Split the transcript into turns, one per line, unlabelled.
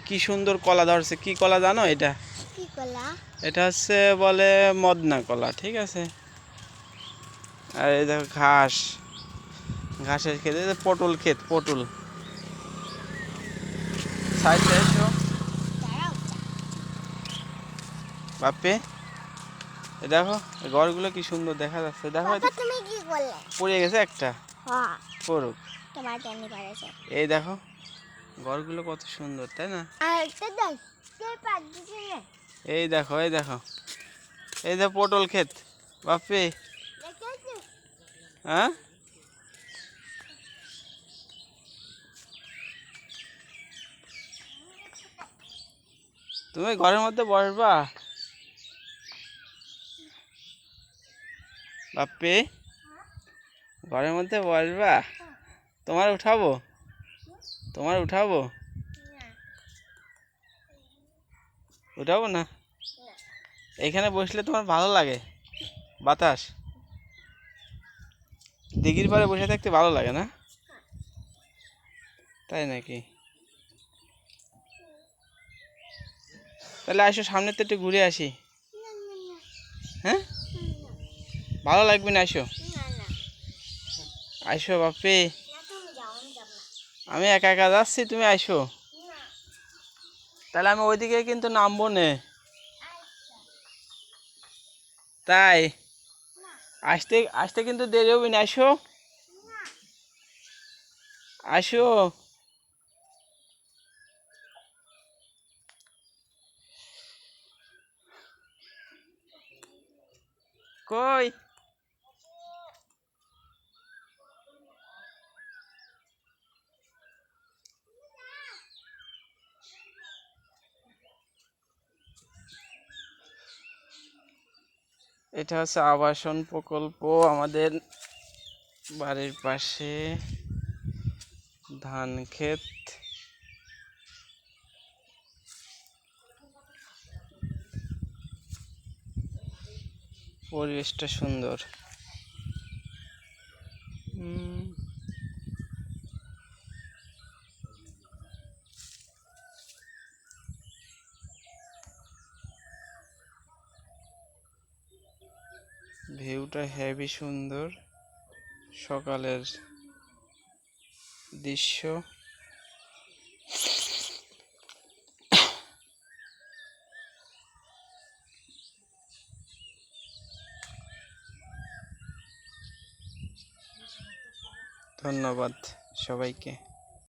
কি সুন্দর কলা ধরছে। কি কলা জানো এটা?
কি কলা?
এটা হচ্ছে বলে মদনা কলা, ঠিক আছে। আর এই দেখো ঘাস, ঘাসের ক্ষেত, এই যে পটল ক্ষেত, পটল। সাইডে এসো
দাঁড়াও।
বাপে, এই দেখো এই ঘরগুলো কি সুন্দর দেখা যাচ্ছে। দেখো
পাপা তুমি কি করলে?
পড়ে গেছে একটা,
হ্যাঁ,
পড়ুক।
তোমার টেনে পারেছে।
এই দেখো ঘরগুলো কত সুন্দর, তাই না?
আর একটা দেখ, কে পার দিছে রে?
এই দেখো, এই দেখো, এই যে পটল ক্ষেত বাপে।
দেখেছিস?
হ্যাঁ, তুমি ঘরের মধ্যে বসবা বাপে? ঘরের মধ্যে বসবা? তোমার উঠাবো, তোমার উঠাবো? উঠাবো না? এখানে বসলে তোমার ভালো লাগে? বাতাস, দিঘির পাড়ে বসে থাকতে ভালো লাগে না? তাই নাকি? তাহলে আসো, সামনে তো একটু ঘুরে আসি। হ্যাঁ, ভালো লাগবে না? আসো, আসো বাপে। আমি একা একা যাচ্ছি, তুমি আসো। তাহলে আমি ওইদিকে কিন্তু নামবো নে। তাই আসতে আসতে কিন্তু দেরি হবে না। আসো, আসো। কই? এটা হচ্ছে আবাসন প্রকল্প আমাদের বাড়ির পাশে, ধান ক্ষেত। পরিবেশটা সুন্দর। ভিউটা হেভি সুন্দর, সকালের দৃশ্য। ধন্যবাদ সবাইকে।